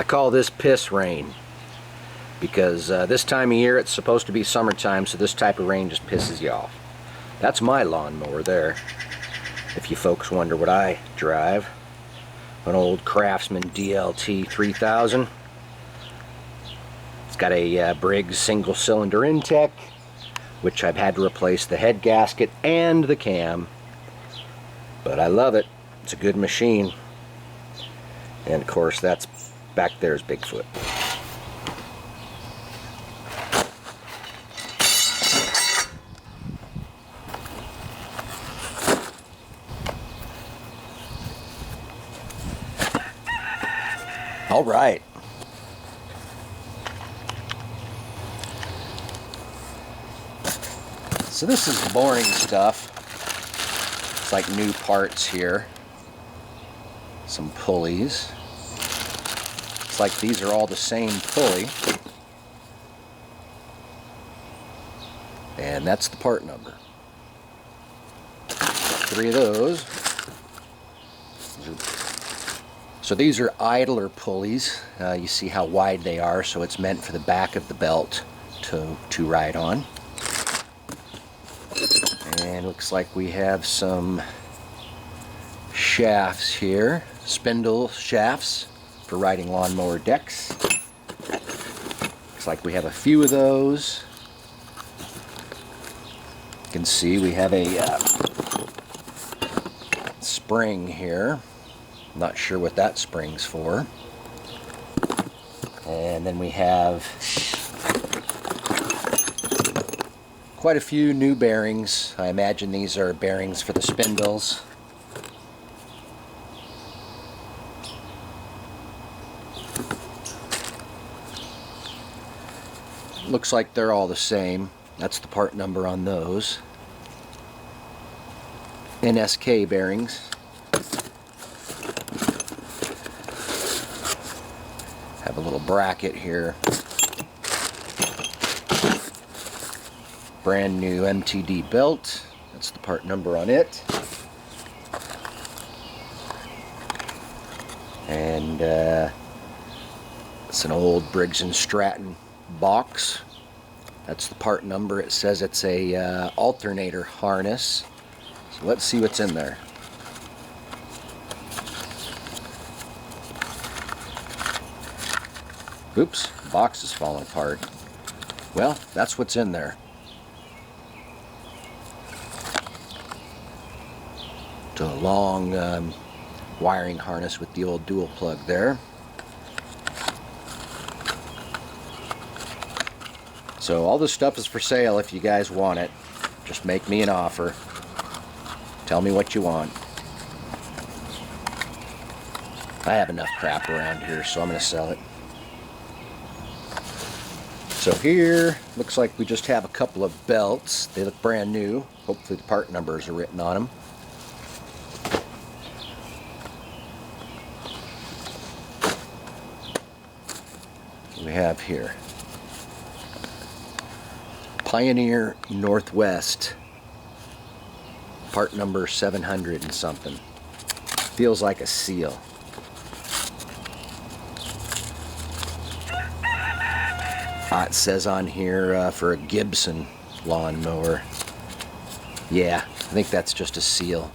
I call this piss rain because this time of year it's supposed to be summertime, so this type of rain just pisses you off. That's my lawnmower there. If you folks wonder what I drive, an old Craftsman DLT 3000. It's got a Briggs single cylinder intek, which I've had to replace the head gasket and the cam, but I love it. It's a good machine. And of course that's back there's Bigfoot. All right. So this is boring stuff. It's like new parts here. Some pulleys. It's like these are all the same pulley. And that's the part number. 3 of those. So these are idler pulleys. You see how wide they are, so it's meant for the back of the belt to ride on. And looks like we have some shafts here, spindle shafts for riding lawnmower decks. Looks like we have a few of those. You can see we have a spring here. Not sure what that spring's for. And then we have quite a few new bearings. I imagine these are bearings for the spindles. Looks like they're all the same. That's the part number on those. NSK bearings. Have a little bracket here. Brand new MTD belt. That's the part number on it. And it's an old Briggs and Stratton box. That's the part number. It says it's a alternator harness. So let's see what's in there. Oops, the box is falling apart. Well, that's what's in there. It's a long wiring harness with the old dual plug there. So all this stuff is for sale if you guys want it. Just make me an offer. Tell me what you want. I have enough crap around here, so I'm going to sell it. So here, looks like we just have a couple of belts. They look brand new. Hopefully the part numbers are written on them. We have here Pioneer Northwest, part number 700 and something. Feels like a seal. It says on here for a Gibson lawnmower. Yeah, I think that's just a seal.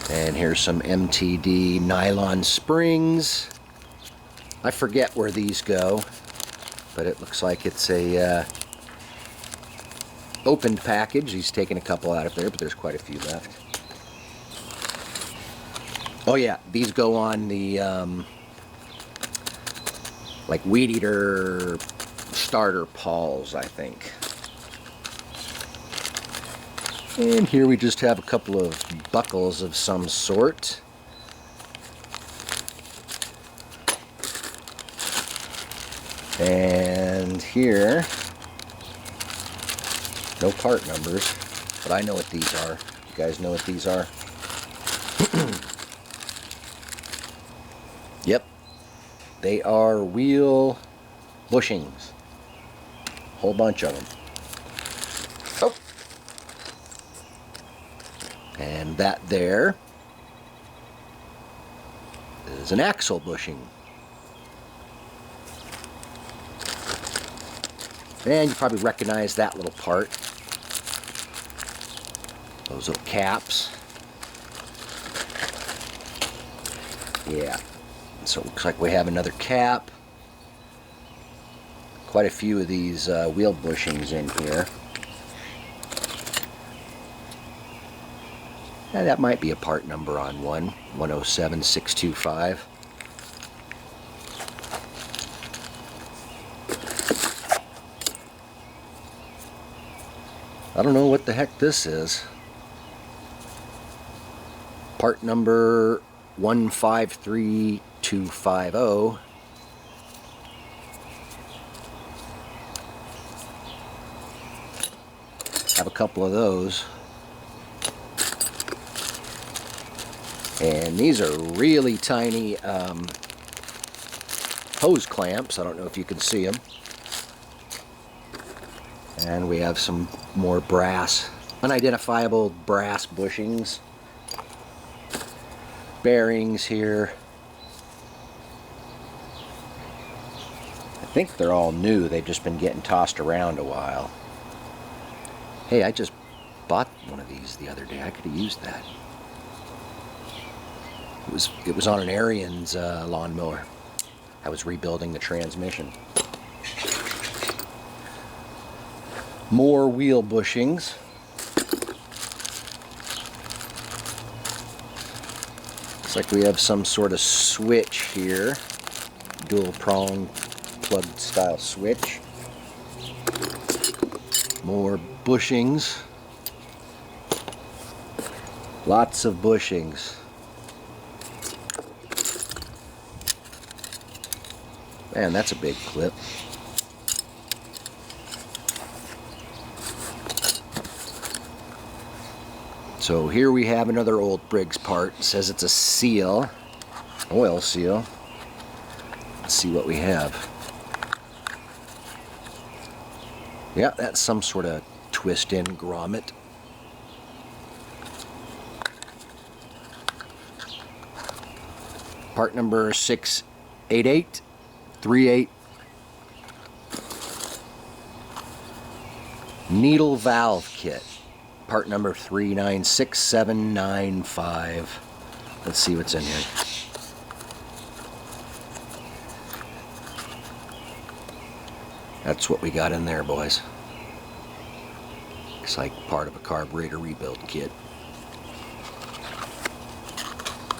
And here's some MTD nylon springs. I forget where these go, but it looks like it's a opened package. He's taken a couple out of there, but there's quite a few left. Oh yeah, these go on the like weed eater starter pawls, I think. And here we just have a couple of buckles of some sort. And here, no part numbers, but I know what these are. You guys know what these are? Yep, they are wheel bushings. Whole bunch of them. Oh, And that there is an axle bushing. And you probably recognize that little part. Those little caps. Yeah. So it looks like we have another cap. Quite a few of these wheel bushings in here. And that might be a part number on one. 107625. I don't know what the heck this is. Part number 153250. Have a couple of those. And these are really tiny hose clamps. I don't know if you can see them. And we have some more brass, unidentifiable brass bushings. Bearings here. I think they're all new. They've just been getting tossed around a while. Hey, I just bought one of these the other day. I could have used that. It was on an Ariens lawnmower. I was rebuilding the transmission. More wheel bushings. Looks like we have some sort of switch here. Dual prong plug style switch. More bushings. Lots of bushings. Man, that's a big clip. So here we have another old Briggs part. It says it's a seal, oil seal. Let's see what we have. Yeah, that's some sort of twist-in grommet. Part number 68838. Needle valve kit. Part number 396795. Let's see what's in here. That's what we got in there, boys. Looks like part of a carburetor rebuild kit.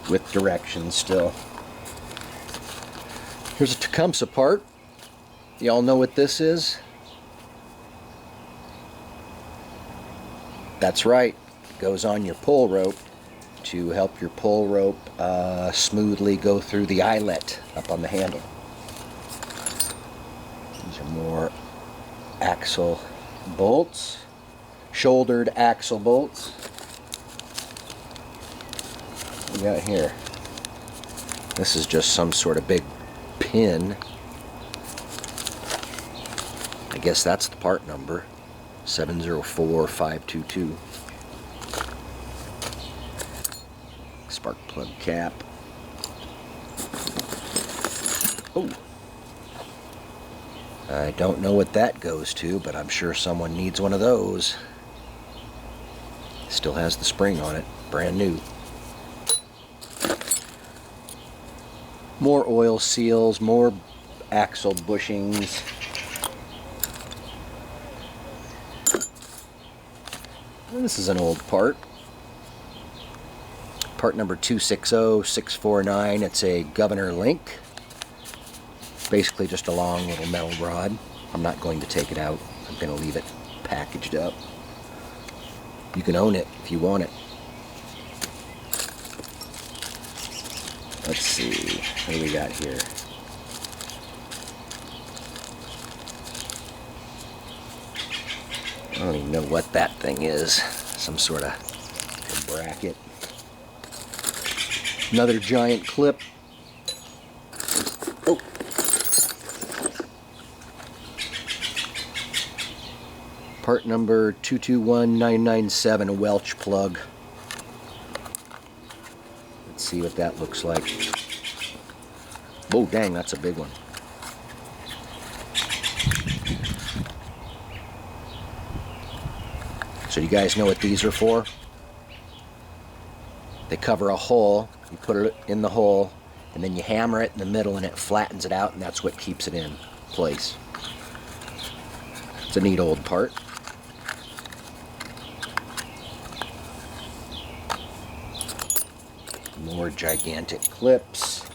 With directions still. Here's a tecumseh part. Y'all know what this is? That's right. It goes on your pull rope to help your pull rope smoothly go through the eyelet up on the handle. These are more axle bolts. Shouldered axle bolts. What we got here? This is just some sort of big pin. I guess that's the part number. 704522. Spark plug cap. Oh, I don't know what that goes to, but I'm sure someone needs one of those. Still has the spring on it, brand new. More oil seals, more axle bushings. This is an old part. Part number 260649. It's a governor link. Basically just a long little metal rod. I'm not going to take it out. I'm going to leave it packaged up. You can own it if you want it. Let's see. What do we got here? I don't even know what that thing is. Some sort of bracket. Another giant clip. Oh. Part number 221997, a Welch plug. see what that looks like. Oh, dang, that's a big one. So you guys know what these are for? They cover a hole, you put it in the hole, and then you hammer it in the middle and it flattens it out, and that's what keeps it in place. It's a neat old part. More gigantic clips.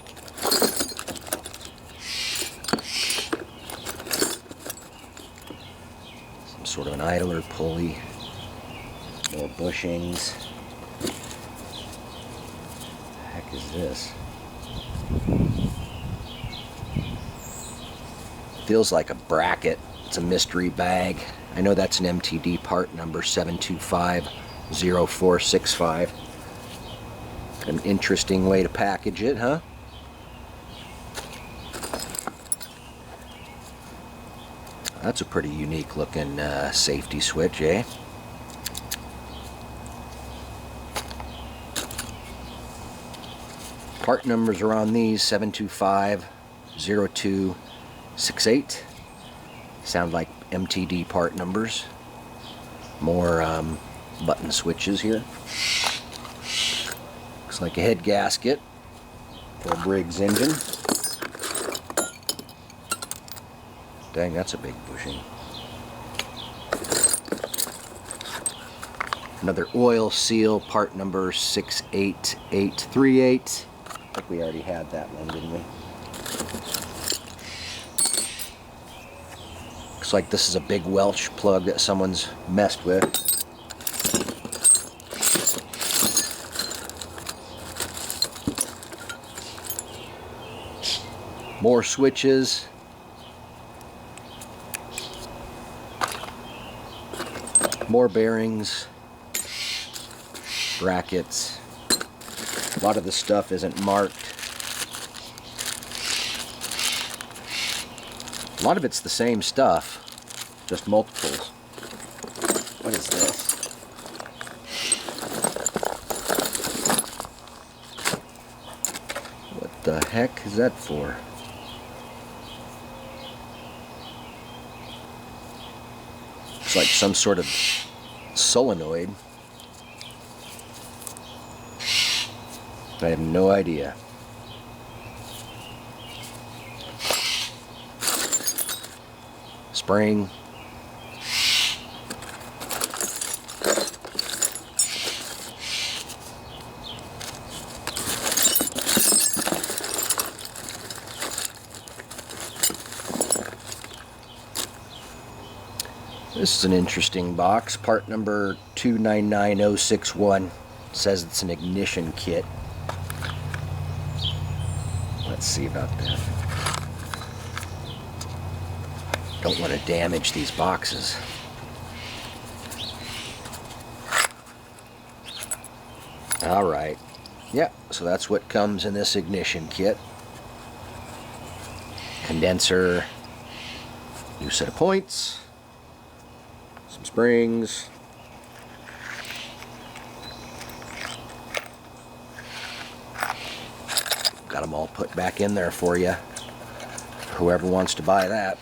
Some sort of an idler pulley. More bushings. What the heck is this? Feels like a bracket. It's a mystery bag. I know that's an MTD part number 7250465. An interesting way to package it, huh? That's a pretty unique looking safety switch, eh? Part numbers are on these 7250268. Sound like MTD part numbers. More button switches here. Looks like a head gasket for a Briggs engine. Dang, that's a big bushing. Another oil seal, part number 68838. I think we already had that one, didn't we? Looks like this is a big Welch plug that someone's messed with. More switches. More bearings. Brackets. A lot of the stuff isn't marked. A lot of it's the same stuff, just multiples. What is this? What the heck is that for? It's like some sort of solenoid. I have no idea. Spring. This is an interesting box. Part number 299061. Says it's an ignition kit. Let's see about that. Don't want to damage these boxes. Alright. Yep, so that's what comes in this ignition kit. Condenser. New set of points. Some springs. Got them all put back in there for you. Whoever wants to buy that.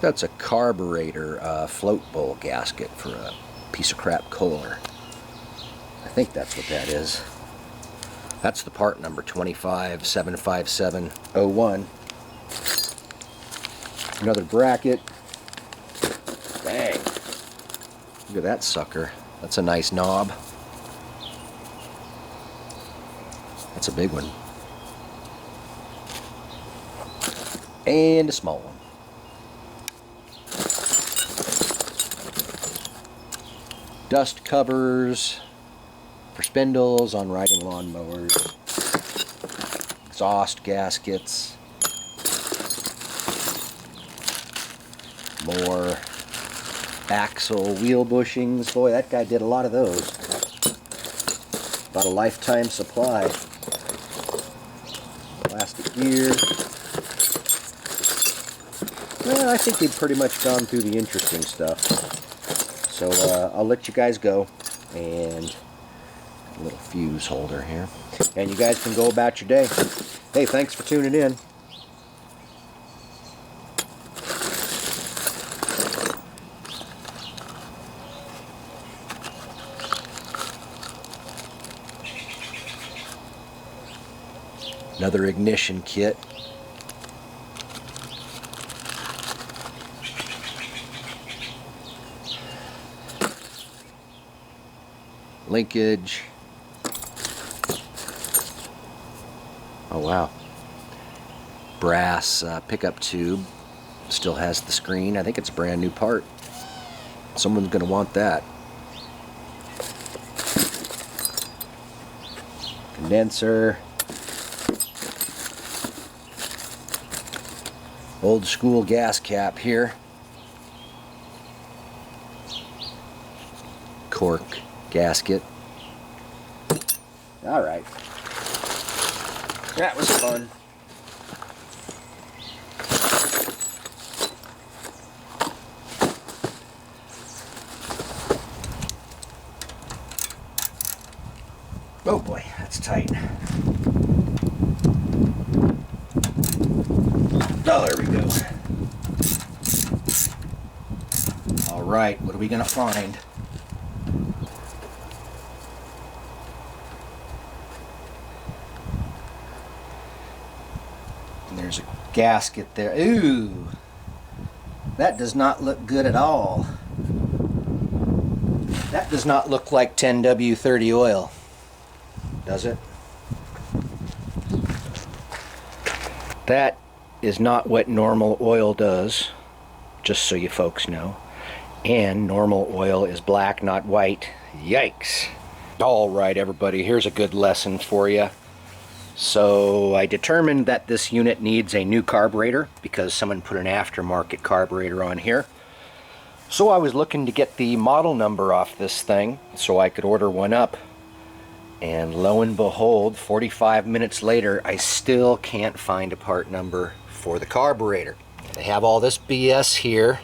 That's a carburetor float bowl gasket for a piece of crap kohler. I think that's what that is. That's the part number 2575701. Another bracket. Dang. Look at that sucker. That's a nice knob. That's a big one. And a small one. Dust covers for spindles on riding lawnmowers. Exhaust gaskets. More axle wheel bushings. Boy, that guy did a lot of those. About a lifetime supply. Plastic gear. I think we've pretty much gone through the interesting stuff. So I'll let you guys go, and a little fuse holder here, and you guys can go about your day. Hey, thanks for tuning in. Another ignition kit. Linkage. Oh wow. Brass pickup tube. Still has the screen. I think it's a brand new part. Someone's going to want that. Condenser. Old school gas cap here. Cork gasket. Alright. That was fun. Oh boy, that's tight. Oh, there we go. Alright, what are we going to find? And there's a gasket there. Ooh! That does not look good at all. That does not look like 10W30 oil, does it? That is not what normal oil does, just so you folks know. And normal oil is black, not white. Yikes. Alright everybody, here's a good lesson for you. So I determined that this unit needs a new carburetor because someone put an aftermarket carburetor on here. So I was looking to get the model number off this thing so I could order one up. And lo and behold, 45 minutes later, I still can't find a part number for the carburetor. They have all this BS here.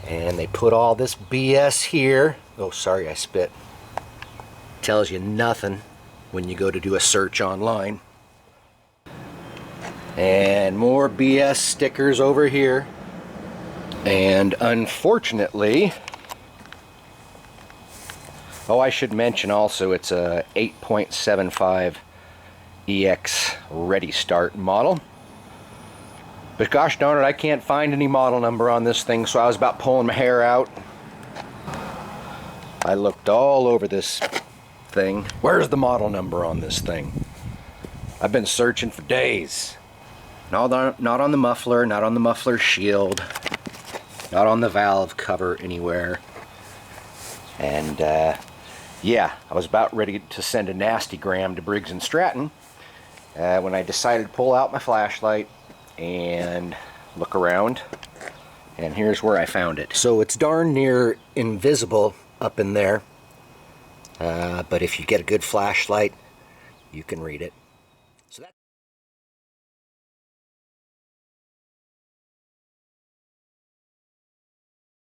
And they put all this BS here. Oh, sorry, I spit. Tells you nothing when you go to do a search online. And more BS stickers over here. And unfortunately, oh, I should mention also it's a 8.75 EX Ready Start model. But gosh darn it, I can't find any model number on this thing, so I was about pulling my hair out. I looked all over this thing. Where's the model number on this thing? I've been searching for days. Not on the muffler, not on the muffler shield, not on the valve cover anywhere. And yeah, I was about ready to send a nasty gram to Briggs and Stratton when I decided to pull out my flashlight and look around, and here's where I found it. So it's darn near invisible up in there, but if you get a good flashlight, you can read it.